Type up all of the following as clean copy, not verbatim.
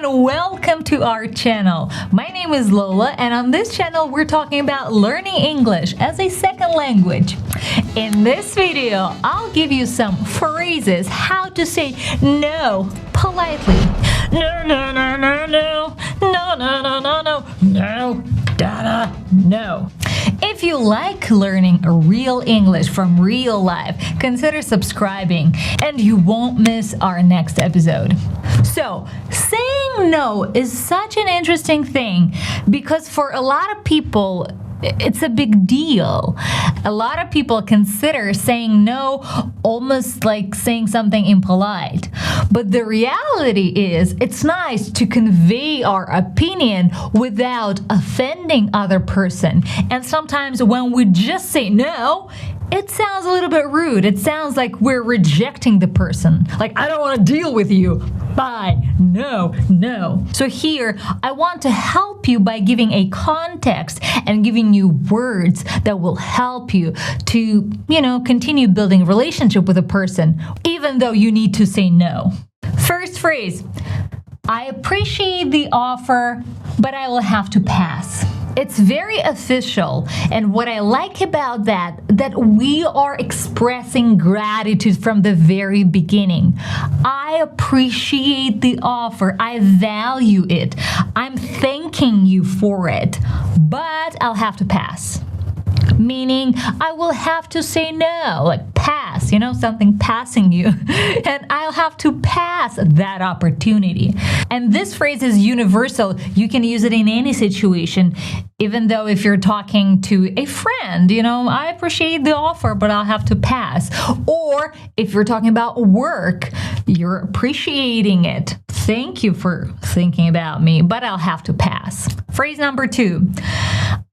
and welcome to our channel. My name is Lola, and on this channel we're talking about learning English as a second language. In this video, I'll give you some phrases how to say no politely. No, no, no, no, no, no, no, no, no, no, no, da, no. If you like learning real English from real life, consider subscribing and you won't miss our next episode. So, saying no is such an interesting thing because for a lot of people, it's a big deal. A lot of people consider saying no almost like saying something impolite. But the reality is, it's nice to convey our opinion without offending other person. And sometimes when we just say no, it sounds a little bit rude. It sounds like we're rejecting the person. Like, I don't want to deal with you. Bye. No, no. So here, I want to help you by giving a context and giving you words that will help you to, continue building a relationship with a person, even though you need to say no. First phrase, I appreciate the offer, but I will have to pass. It's very official, and what I like about that we are expressing gratitude from the very beginning. I appreciate the offer. I value it. I'm thanking you for it, but I'll have to pass. Meaning, I will have to say no, like pass, something passing you, and I'll have to pass that opportunity. And this phrase is universal. You can use it in any situation, even though if you're talking to a friend, I appreciate the offer, but I'll have to pass. Or if you're talking about work, you're appreciating it. Thank you for thinking about me, but I'll have to pass. Phrase number 2.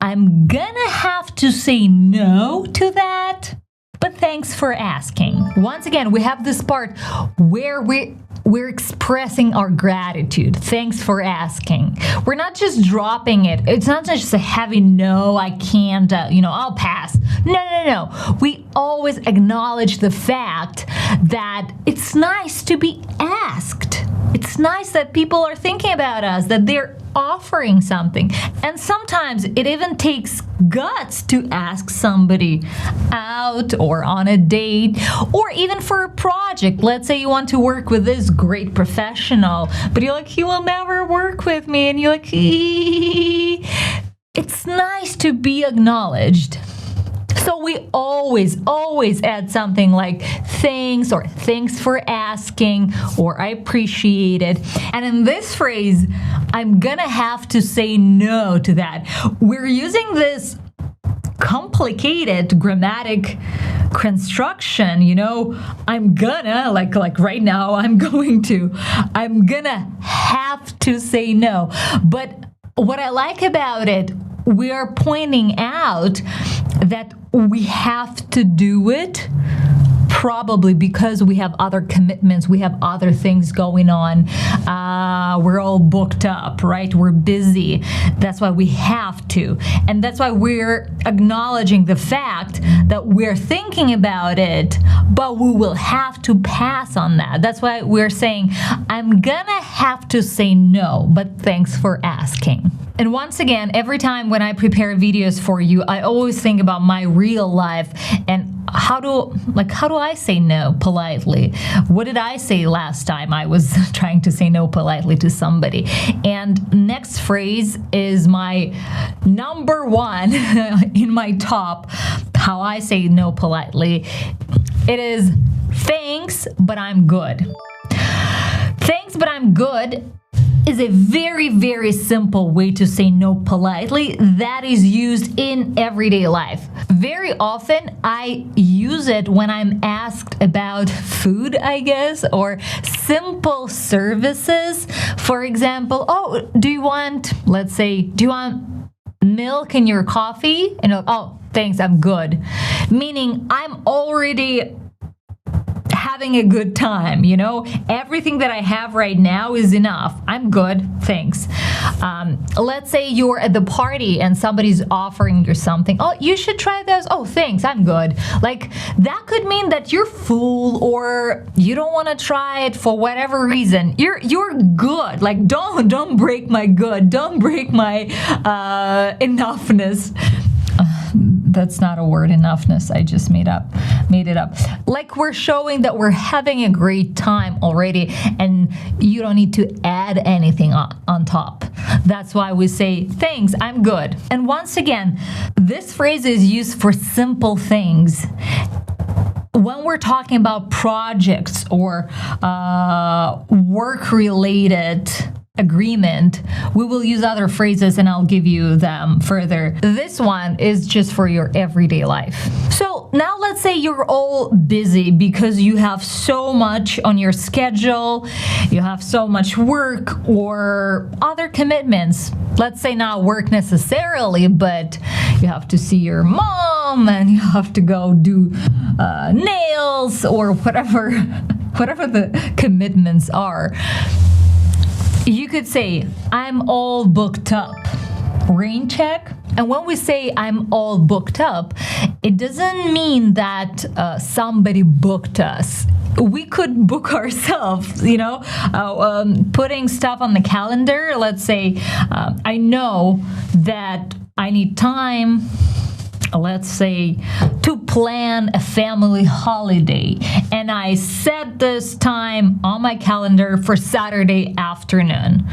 I'm gonna have to say no to that, but thanks for asking. Once again, we have this part where we're expressing our gratitude. Thanks for asking. We're not just dropping it. It's not just a heavy no, I can't, I'll pass. No. We always acknowledge the fact that it's nice to be asked. It's nice that people are thinking about us, that they're offering something. And sometimes it even takes guts to ask somebody out or on a date or even for a project. Let's say you want to work with this great professional, but you're like, he will never work with me. And you're like, it's nice to be acknowledged. So we always add something like thanks or thanks for asking or I appreciate it. And in this phrase, I'm gonna have to say no to that. We're using this complicated grammatic construction, I'm gonna, like right now, I'm gonna have to say no. But what I like about it, we are pointing out that we have to do it probably because we have other commitments, we have other things going on. We're all booked up, right? We're busy. That's why we have to. And that's why we're acknowledging the fact that we're thinking about it, but we will have to pass on that. That's why we're saying, I'm gonna have to say no, but thanks for asking. And once again, every time when I prepare videos for you, I always think about my real life and how do I say no politely? What did I say last time I was trying to say no politely to somebody? And next phrase is my number one in my top, how I say no politely. It is thanks, but I'm good. Thanks, but I'm good is a very, very simple way to say no politely that is used in everyday life. Very often, I use it when I'm asked about food, I guess, or simple services. For example, do you want milk in your coffee? Oh, thanks, I'm good. Meaning, I'm already having a good time, you know? Everything that I have right now is enough. I'm good, thanks. Let's say you're at the party and somebody's offering you something. Oh, you should try this. Oh, thanks, I'm good. Like, that could mean that you're full or you don't want to try it for whatever reason. You're good. Like, don't break my good. Don't break my enoughness. That's not a word, enoughness. I just made it up. Like, we're showing that we're having a great time already and you don't need to add anything on top. That's why we say, thanks, I'm good. And once again, this phrase is used for simple things. When we're talking about projects or work-related agreement, we will use other phrases and I'll give you them further. This one is just for your everyday life. So now let's say you're all busy because you have so much on your schedule, you have so much work or other commitments. Let's say not work necessarily, but you have to see your mom and you have to go do nails or whatever the commitments are. You could say, I'm all booked up. Raincheck. And when we say I'm all booked up, it doesn't mean that somebody booked us. We could book ourselves, you know, putting stuff on the calendar. Let's say I know that I need time, let's say, to plan a family holiday, and I set this time on my calendar for Saturday afternoon.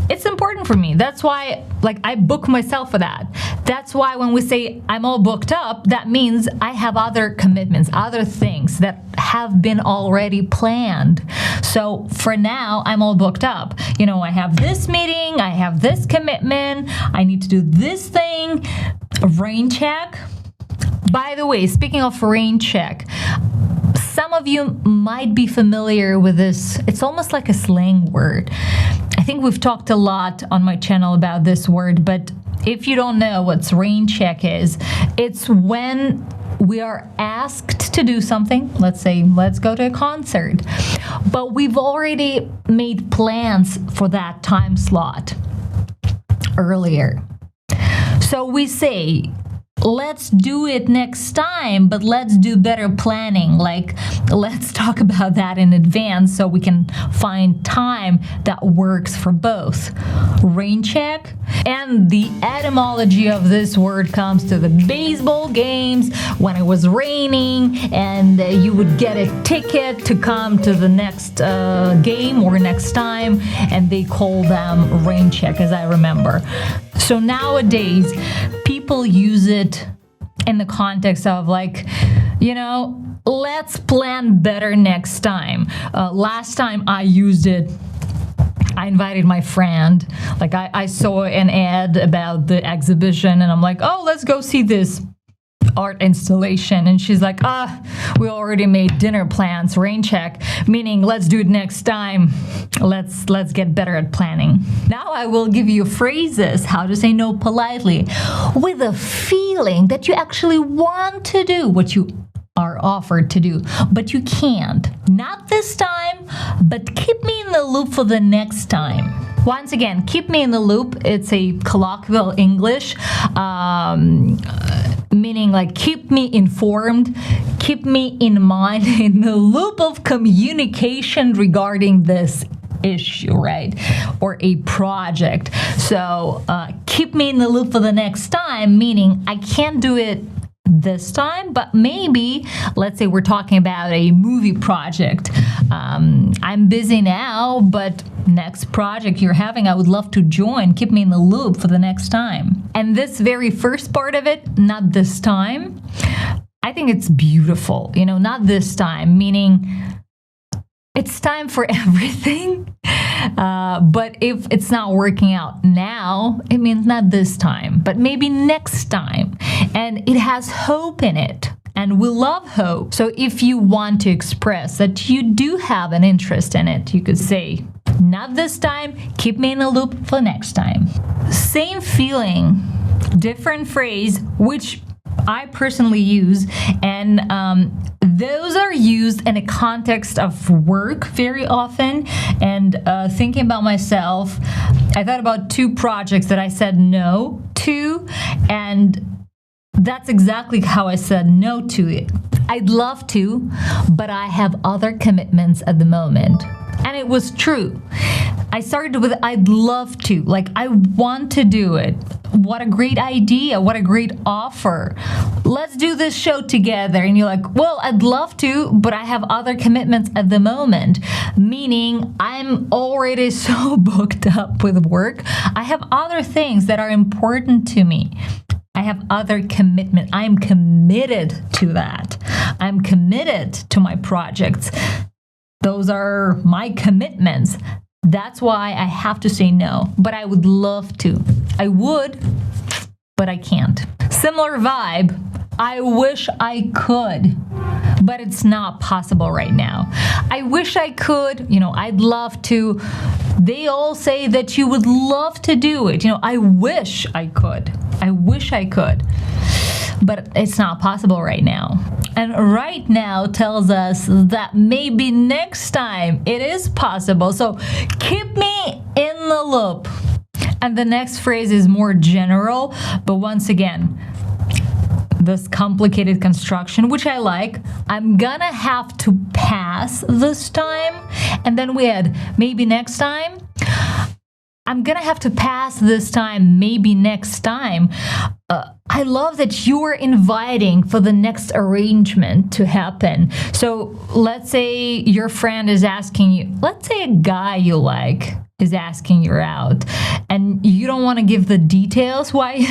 It's important for me. That's why, like, I book myself for that. That's why when we say I'm all booked up, that means I have other commitments, other things that have been already planned. So for now, I'm all booked up. You know, I have this meeting, I have this commitment, I need to do this thing. Raincheck. By the way, speaking of Raincheck, some of you might be familiar with this. It's almost like a slang word. I think we've talked a lot on my channel about this word, but if you don't know what Raincheck is, it's when we are asked to do something. Let's say, let's go to a concert, but we've already made plans for that time slot earlier. So we say, let's do it next time, but let's do better planning. Like, let's talk about that in advance so we can find time that works for both. Raincheck. And the etymology of this word comes to the baseball games when it was raining and you would get a ticket to come to the next game or next time, and they call them Raincheck, as I remember. So nowadays, people use it in the context of, like, you know, let's plan better next time. Last time I used it, I invited my friend. Like, I saw an ad about the exhibition and I'm like, oh, let's go see this art installation. And she's like, we already made dinner plans. Raincheck, meaning let's do it next time. Let's get better at planning. Now I will give you phrases how to say no politely with a feeling that you actually want to do what you are offered to do, but you can't. Not this time, but keep me in the loop for the next time. Once again, keep me in the loop. It's a colloquial English, meaning like keep me informed, keep me in mind, in the loop of communication regarding this issue, right? Or a project. So keep me in the loop for the next time, meaning I can't do it this time, but maybe, let's say we're talking about a movie project. I'm busy now, but next project you're having, I would love to join. Keep me in the loop for the next time. And this very first part of it, not this time, I think it's beautiful. You know, not this time, meaning it's time for everything. But if it's not working out now, it means not this time, but maybe next time. And it has hope in it. And we love hope. So if you want to express that you do have an interest in it, you could say, not this time, keep me in the loop for next time. Same feeling, different phrase, which I personally use, and Those are used in a context of work very often. And thinking about myself, I thought about 2 projects that I said no to, and that's exactly how I said no to it. I'd love to, but I have other commitments at the moment. And it was true. I started with I'd love to, like I want to do it. What a great idea, what a great offer. Let's do this show together. And you're like, well, I'd love to, but I have other commitments at the moment. Meaning I'm already so booked up with work. I have other things that are important to me. I have other commitment. I'm committed to that. I'm committed to my projects. Those are my commitments. That's why I have to say no, but I would love to. I would, but I can't. Similar vibe. I wish I could, but it's not possible right now. I wish I could, I'd love to. They all say that you would love to do it. I wish I could. I wish I could, but it's not possible right now. And right now tells us that maybe next time it is possible. So keep me in the loop. And the next phrase is more general, but once again, this complicated construction, which I like. I'm gonna have to pass this time. And then we had maybe next time. I'm gonna have to pass this time, maybe next time. I love that you are inviting for the next arrangement to happen. So let's say your friend is asking you, let's say a guy you like is asking you out, and you don't want to give the details why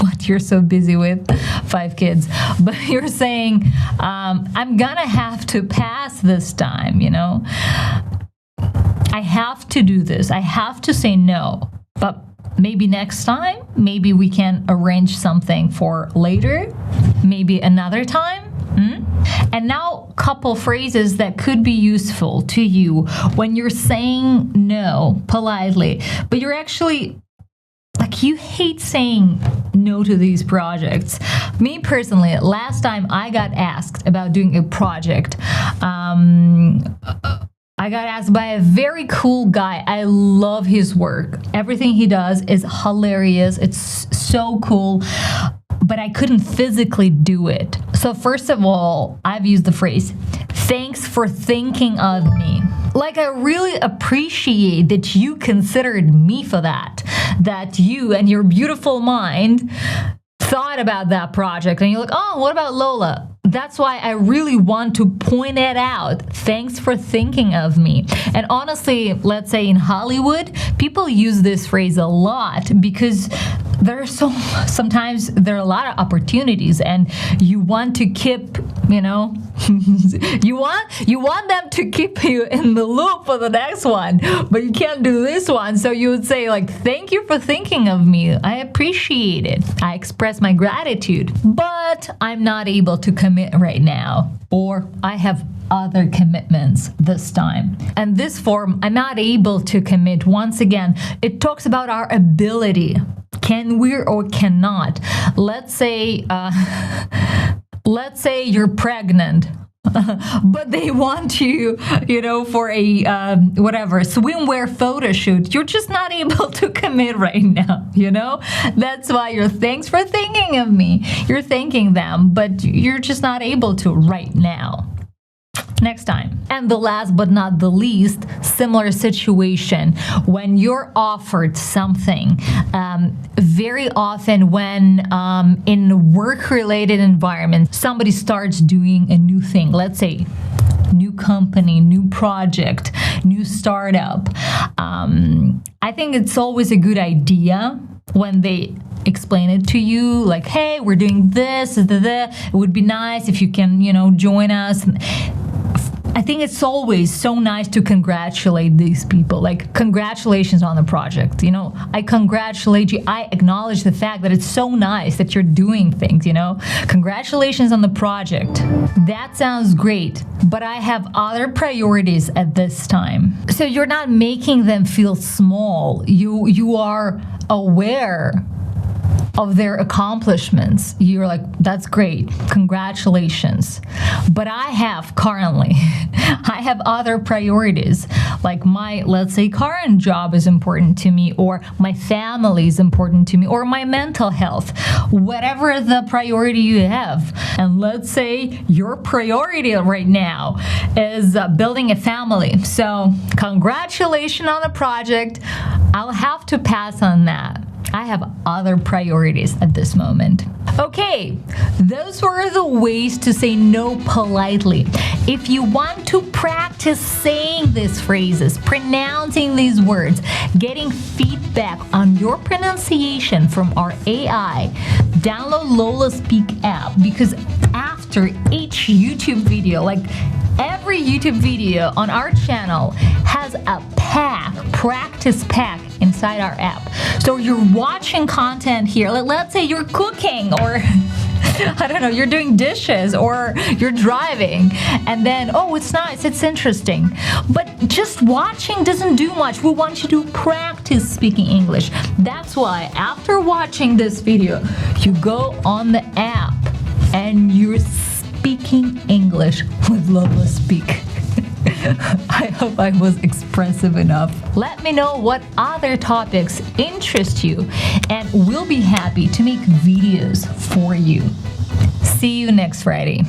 what you're so busy with 5 kids, but you're saying, I'm gonna have to pass this time, I have to do this. I have to say no, but maybe next time, maybe we can arrange something for later, maybe another time. And now, couple phrases that could be useful to you when you're saying no politely, but you're actually like you hate saying no to these projects. Me personally, last time I got asked about doing a project, I got asked by a very cool guy. I love his work. Everything he does is hilarious. It's so cool, but I couldn't physically do it. So first of all, I've used the phrase, thanks for thinking of me. Like I really appreciate that you considered me for that you and your beautiful mind thought about that project. And you're like, oh, what about Lola? That's why I really want to point it out. Thanks for thinking of me. And honestly, let's say in Hollywood, people use this phrase a lot because sometimes there are a lot of opportunities and you want to keep, you want them to keep you in the loop for the next one, but you can't do this one. So you would say like, thank you for thinking of me. I appreciate it. I express my gratitude, but I'm not able to commit right now, or I have other commitments this time. And this form, I'm not able to commit, once again, it talks about our ability. Can we or cannot? Let's say you're pregnant, but they want you, for a swimwear photo shoot. You're just not able to commit right now, That's why you're thanks for thinking of me. You're thanking them, but you're just not able to right now. Next time. And the last but not the least, similar situation when you're offered something. Very often when in work-related environment, somebody starts doing a new thing, let's say new company, new project, new startup. I think it's always a good idea when they explain it to you, like, hey, we're doing this, it would be nice if you can, join us. I think it's always so nice to congratulate these people, like congratulations on the project, I congratulate you. I acknowledge the fact that it's so nice that you're doing things, congratulations on the project. That sounds great, but I have other priorities at this time. So you're not making them feel small. You are aware of their accomplishments, you're like, that's great, congratulations. But I have currently, I have other priorities, like my, let's say, current job is important to me, or my family is important to me, or my mental health, whatever the priority you have. And let's say your priority right now is building a family. So congratulations on the project. I'll have to pass on that. I have other priorities at this moment. Okay, those were the ways to say no politely. If you want to practice saying these phrases, pronouncing these words, getting feedback on your pronunciation from our AI, download LOLA SPEAK app, because after each YouTube video, like every YouTube video on our channel has a practice pack inside our app. So you're watching content here, let's say you're cooking, or I don't know, you're doing dishes, or you're driving, and then, oh, it's nice, it's interesting. But just watching doesn't do much. We want you to practice speaking English. That's why after watching this video, you go on the app and you're speaking English with LOLA SPEAK. I hope I was expressive enough. Let me know what other topics interest you, and we'll be happy to make videos for you. See you next Friday.